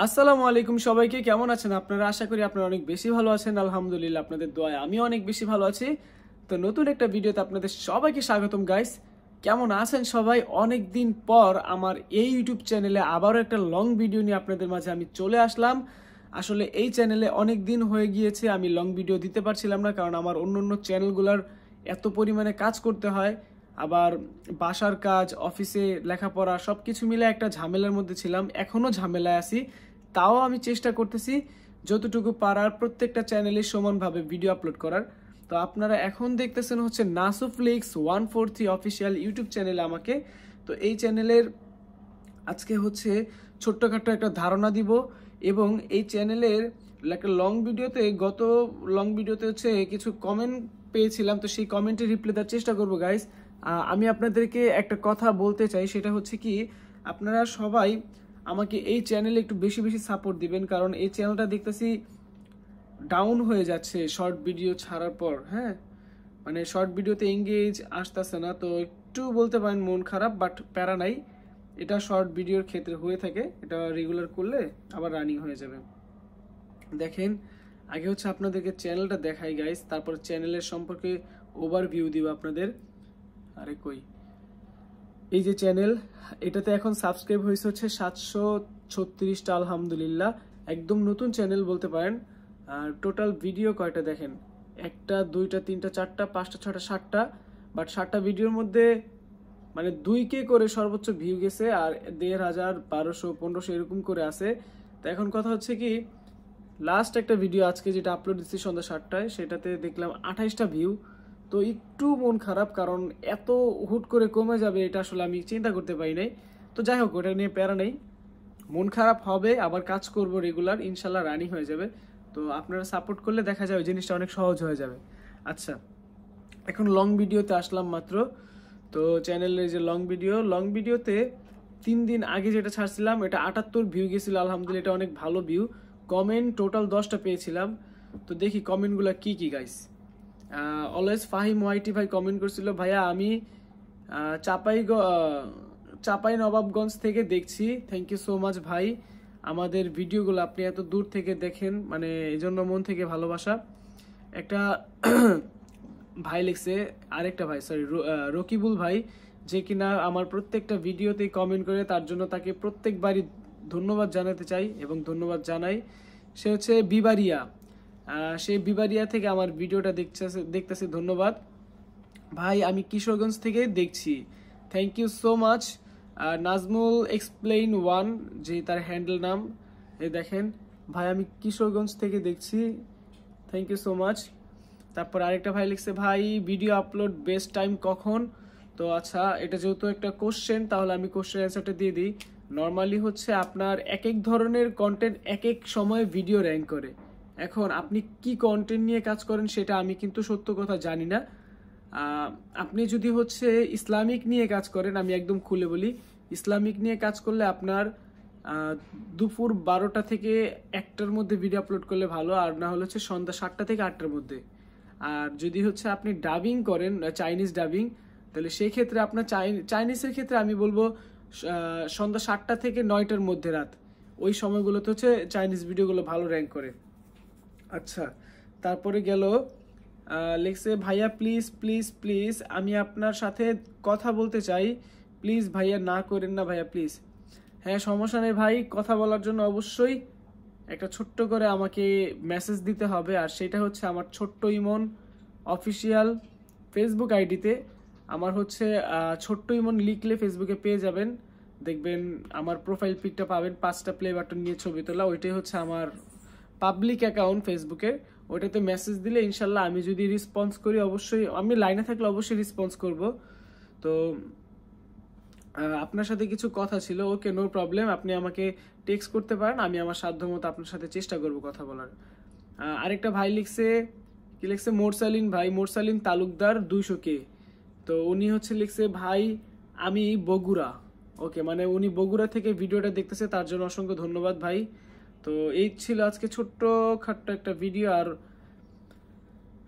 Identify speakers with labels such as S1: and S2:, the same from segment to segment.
S1: আসসালামু আলাইকুম সবাইকে, কেমন আছেন আপনারা? আশা করি আপনারা অনেক বেশি ভালো আছেন। আলহামদুলিল্লাহ, আপনাদের দোয়ায় আমিও অনেক বেশি ভালো আছি। তো নতুন একটা ভিডিওতে আপনাদের সবাইকে স্বাগতম গাইস। কেমন আছেন সবাই? অনেক দিন পর আমার এই ইউটিউব চ্যানেলে আবারও একটা লং ভিডিও নিয়ে আপনাদের মাঝে আমি চলে আসলাম। আসলে এই চ্যানেলে অনেক দিন হয়ে গিয়েছে আমি লং ভিডিও দিতে পারছিলাম না, কারণ আমার অন্য চ্যানেলগুলোর এত পরিমাণে কাজ করতে হয়, আবার বাসার কাজ, অফিসে লেখাপড়া সব কিছু মিলে একটা ঝামেলার মধ্যে ছিলাম। এখনও ঝামেলায় আছি, তাও আমি চেষ্টা করতেছি যতটুকু পারার প্রত্যেকটা চ্যানেলে সমানভাবে ভিডিও আপলোড করার। তো আপনারা এখন দেখতেছেন হচ্ছে নাসুফ্লিক্স 143 অফিসিয়াল ইউটিউব চ্যানেলে আমাকে। তো এই চ্যানেলের আজকে হচ্ছে ছোট্টখাট্ট একটা ধারণা দিব, এবং এই চ্যানেলের একটা গত লং ভিডিওতে হচ্ছে কিছু কমেন্ট পেয়েছিলাম, তো সেই কমেন্টে রিপ্লাই দেওয়ার চেষ্টা করবো গাইস। আমি আপনাদেরকে একটা কথা বলতে চাই, সেটা হচ্ছে কি, আপনারা সবাই আমাকে এই চ্যানেলে একটু বেশি বেশি সাপোর্ট দিবেন, কারণ এই চ্যানেলটা দেখতেছি ডাউন হয়ে যাচ্ছে শর্ট ভিডিও ছাড়ার পর। হ্যাঁ, মানে শর্ট ভিডিওতে এঙ্গেজ আসতেছে না, তো একটু বলতে পারেন মন খারাপ, বাট প্যারা নাই। এটা শর্ট ভিডিওর ক্ষেত্রে হয়ে থাকে, এটা রেগুলার করলে আবার রানিং হয়ে যাবে। দেখেন, আগে হচ্ছে আপনাদেরকে চ্যানেলটা দেখাই গাইস, তারপর চ্যানেলের সম্পর্কে ওভারভিউ দিব আপনাদের। আরে কই, এই যে চ্যানেল, এটাতে এখন সাবস্ক্রাইব হয়েছে হচ্ছে 736টা। আলহামদুলিল্লাহ, একদম নতুন চ্যানেল বলতে পারেন। আর টোটাল ভিডিও কয়টা দেখেন, 1টা 2টা 3টা 4টা 5টা 6টা 7টা, বাট 7টা ভিডিওর মধ্যে মানে 2K করে সর্বোচ্চ ভিউ গেছে, আর 1500 1200 1500 এরকম করে আছে। তো এখন কথা হচ্ছে কি, লাস্ট একটা ভিডিও আজকে যেটা আপলোড দিচ্ছি সন্ধ্যা 7টায়, সেটাতে দেখলাম 28টা ভিউ। তো একটু মন খারাপ, কারণ এত হুট করে কমে যাবে এটা আসলে আমি চিন্তা করতে পারি নাই। তো যাই হোক, ওটা নিয়ে প্যারা নেই, মন খারাপ হবে, আবার কাজ করব রেগুলার, ইনশাল্লাহ রানিং হয়ে যাবে। তো আপনারা সাপোর্ট করলে দেখা যায় ওই জিনিসটা অনেক সহজ হয়ে যাবে। আচ্ছা, এখন লং ভিডিওতে আসলাম মাত্র। তো চ্যানেলের যে লং ভিডিওতে 3 দিন আগে যেটা ছাড়ছিলাম, এটা 78 ভিউ গেছিল। আলহামদুলিল্লাহ, এটা অনেক ভালো ভিউ। কমেন্ট টোটাল 10টা পেয়েছিলাম। তো দেখি কমেন্টগুলো কি কি গাইস। অলওয়েজ ফাহিম ওয়াইটি ভাই কমেন্ট করছিল, ভাইয়া আমি চাপাই নবাবগঞ্জ থেকে দেখছি। থ্যাংক ইউ সো মাচ ভাই, আমাদের ভিডিওগুলো আপনি এত দূর থেকে দেখেন, মানে এই জন্য মন থেকে ভালোবাসা। একটা ভাই লিখছে, আরেকটা ভাই সরি, রকিবুল ভাই, যে কিনা আমার প্রত্যেকটা ভিডিওতে কমেন্ট করে, তার জন্য তাকে প্রত্যেকবারই ধন্যবাদ জানাতে চাই এবং ধন্যবাদ জানাই। সে হচ্ছে বিবারিয়া, সেই বিবারিয়া থেকে আমার ভিডিওটা দেখতেছে। ধন্যবাদ ভাই, আমি কিশোরগঞ্জ থেকে দেখছি। Thank you so much. Nazmul explain one, যে তার হ্যান্ডেল নাম, এই দেখেন ভাই, আমি কিশোরগঞ্জ থেকে দেখছি। Thank you so much. তারপর আরেকটা ভাই লিখছে, ভাই ভিডিও আপলোড বেস্ট টাইম কখন? তো আচ্ছা, এটা যেহেতু একটা কোশ্চেন, তাহলে আমি কোশ্চেন অ্যান্সারটা দিয়ে দিই। নর্মালি হচ্ছে আপনার এক এক ধরনের কন্টেন্ট এক এক সময় ভিডিও র্যাঙ্ক করে। এখন আপনি কি কন্টেন্ট নিয়ে কাজ করেন সেটা আমি কিন্তু সত্য কথা জানি না। আপনি যদি হচ্ছে ইসলামিক নিয়ে কাজ করেন, আমি একদম খুলে বলি, ইসলামিক নিয়ে কাজ করলে আপনার দুপুর 12টা থেকে 1টার মধ্যে ভিডিও আপলোড করলে ভালো, আর না হলে হচ্ছে সন্ধ্যা 7টা থেকে 8টার মধ্যে। আর যদি হচ্ছে আপনি ডাবিং করেন, চাইনিজ ডাবিং, তাহলে সেই ক্ষেত্রে আপনার চাইনিজের ক্ষেত্রে আমি বলবো সন্ধ্যা 7টা থেকে 9টার মধ্যে রাত, ওই সময়গুলোতে হচ্ছে চাইনিজ ভিডিওগুলো ভালো র্যাঙ্ক করে। আচ্ছা, তারপরে গেল লিখছে, ভাইয়া প্লিজ প্লিজ প্লিজ আমি আপনার সাথে কথা বলতে চাই, প্লিজ ভাইয়া না করেন না ভাইয়া প্লিজ। হ্যাঁ, সমস্যা নেই ভাই, কথা বলার জন্য অবশ্যই একটা ছোট্ট করে আমাকে মেসেজ দিতে হবে, আর সেটা হচ্ছে আমার ছোট্ট ইমন অফিসিয়াল ফেসবুক আইডিতে। আমার হচ্ছে ছোট্ট ইমন লিখলে ফেসবুকে পেয়ে যাবেন, দেখবেন আমার প্রোফাইল পিকটা পাবেন, 5টা প্লে বাটন নিয়ে ছবি তোলা, ওইটাই হচ্ছে আমার পাবলিক অ্যাকাউন্ট ফেসবুকে। ওইটাতে মেসেজ দিলে ইনশাল্লাহ আমি যদি রেসপন্স করি, অবশ্যই আমি লাইনে থাকলে অবশ্যই রেসপন্স করব। তো আপনার সাথে কিছু কথা ছিল, ওকে নো প্রবলেম, আপনি আমাকে টেক্সট করতে পারেন, আমি আমার সাধ্যমতো আপনার সাথে চেষ্টা করব কথা বলার। আরেকটা ভাই লিখছে, কি লিখছে, মোরসালিন ভাই, মোরসালিন তালুকদার 200K। তো উনি হচ্ছে লিখছে, ভাই আমি বগুড়া। ওকে, মানে উনি বগুড়া থেকে ভিডিওটা দেখতেছে, তার জন্য অসংখ্য ধন্যবাদ ভাই। তো এই ছিল আজকে ছোট্ট খাট্ট একটা ভিডিও। আর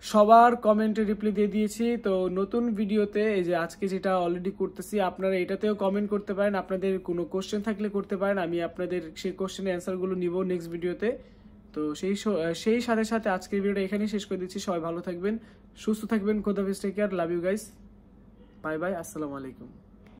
S1: সবার কমেন্টে রিপ্লাই দিয়ে দিয়েছি। তো নতুন ভিডিওতে এই যে আজকে যেটা অলরেডি করতেছি, আপনারা এটাতেও কমেন্ট করতে পারেন, আপনাদের কোনো কোশ্চেন থাকলে করতে পারেন, আমি আপনাদের সেই কোশ্চেনের অ্যান্সারগুলো নিব নেক্সট ভিডিওতে। তো সেই সাথে সাথে আজকের ভিডিওটা এখানেই শেষ করে দিচ্ছি। সবাই ভালো থাকবেন, সুস্থ থাকবেন, খোদা হাফেজ, take care, love you guys, bye bye, আসসালামু আলাইকুম।